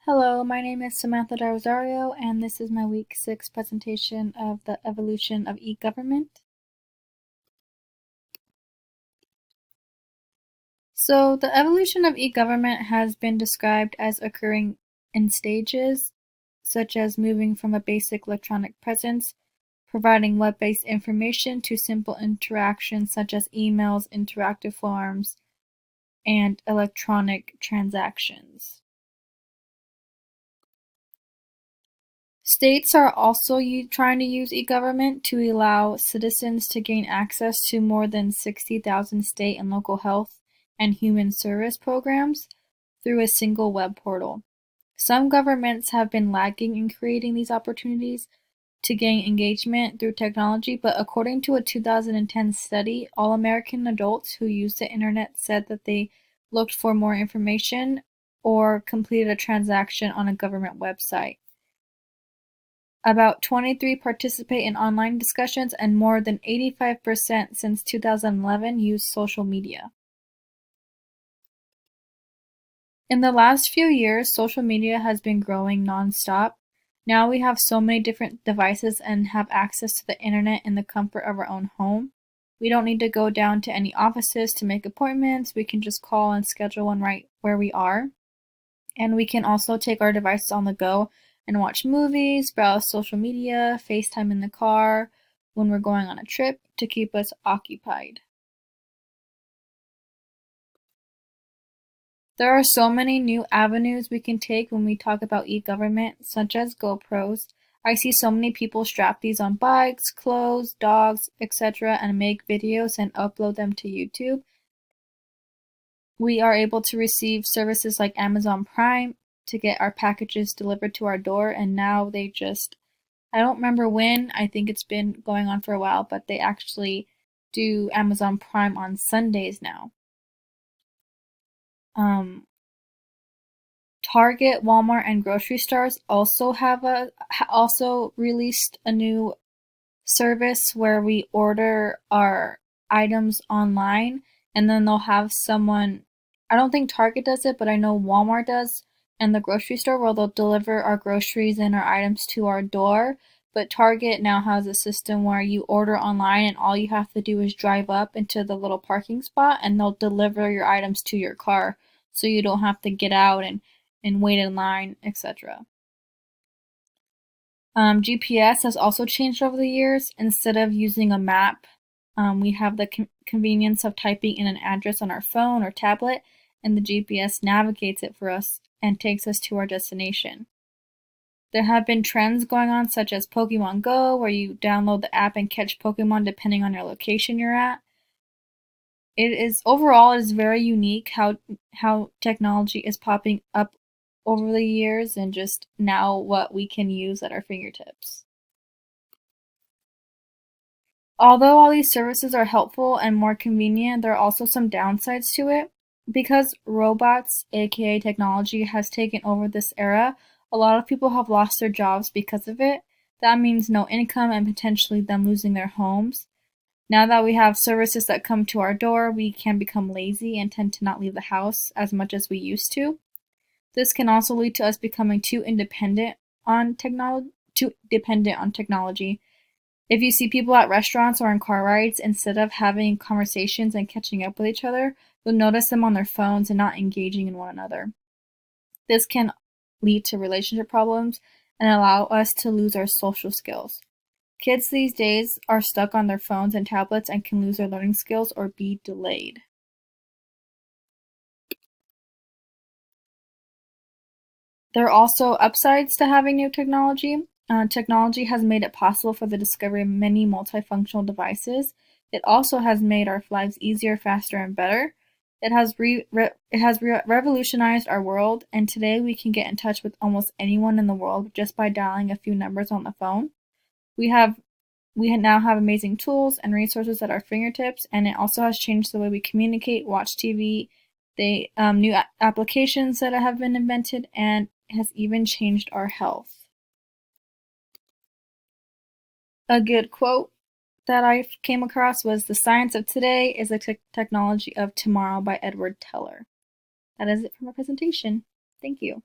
Hello, my name is Samantha Del Rosario, and this is my week 6 presentation of the evolution of e-government. So, the evolution of e-government has been described as occurring in stages, such as moving from a basic electronic presence, providing web-based information, to simple interactions such as emails, interactive forms, and electronic transactions. States are also trying to use e-government to allow citizens to gain access to more than 60,000 state and local health and human service programs through a single web portal. Some governments have been lagging in creating these opportunities to gain engagement through technology, but according to a 2010 study, all American adults who used the internet said that they looked for more information or completed a transaction on a government website. About 23 participate in online discussions, and more than 85% since 2011 use social media. In the last few years, social media has been growing non-stop. Now we have so many different devices and have access to the internet in the comfort of our own home. We don't need to go down to any offices to make appointments. We can just call and schedule one right where we are. And we can also take our devices on the go and watch movies, browse social media, FaceTime in the car when we're going on a trip to keep us occupied. There are so many new avenues we can take when we talk about e-government, such as GoPros. I see so many people strap these on bikes, clothes, dogs, etc., and make videos and upload them to YouTube. We are able to receive services like Amazon Prime to get our packages delivered to our door, and now I don't remember when, I think it's been going on for a while, but they actually do Amazon Prime on Sundays now. Target, Walmart, and grocery stores also released a new service where we order our items online, and then they'll have someone, I don't think Target does it, but I know Walmart does, and the grocery store, where they'll deliver our groceries and our items to our door. But Target now has a system where you order online and all you have to do is drive up into the little parking spot and they'll deliver your items to your car, so you don't have to get out and wait in line, etc. GPS has also changed over the years. Instead of using a map, we have the convenience of typing in an address on our phone or tablet, and the GPS navigates it for us and takes us to our destination. There have been trends going on, such as Pokemon Go, where you download the app and catch Pokemon depending on your location you're at. Overall, it is very unique how technology is popping up over the years, and just now what we can use at our fingertips. Although all these services are helpful and more convenient, there are also some downsides to it. Because robots, aka technology, has taken over this era, a lot of people have lost their jobs because of it. That means no income and potentially them losing their homes. Now that we have services that come to our door, we can become lazy and tend to not leave the house as much as we used to. This can also lead to us becoming too dependent on technology. If you see people at restaurants or on car rides, instead of having conversations and catching up with each other, you'll notice them on their phones and not engaging in one another. This can lead to relationship problems and allow us to lose our social skills. Kids these days are stuck on their phones and tablets and can lose their learning skills or be delayed. There are also upsides to having new technology. Technology has made it possible for the discovery of many multifunctional devices. It also has made our lives easier, faster, and better. It has revolutionized our world, and today we can get in touch with almost anyone in the world just by dialing a few numbers on the phone. We now have amazing tools and resources at our fingertips, and it also has changed the way we communicate, watch TV, new applications that have been invented, and has even changed our health. A good quote that I came across was, "The science of today is the technology of tomorrow," by Edward Teller. That is it for my presentation. Thank you.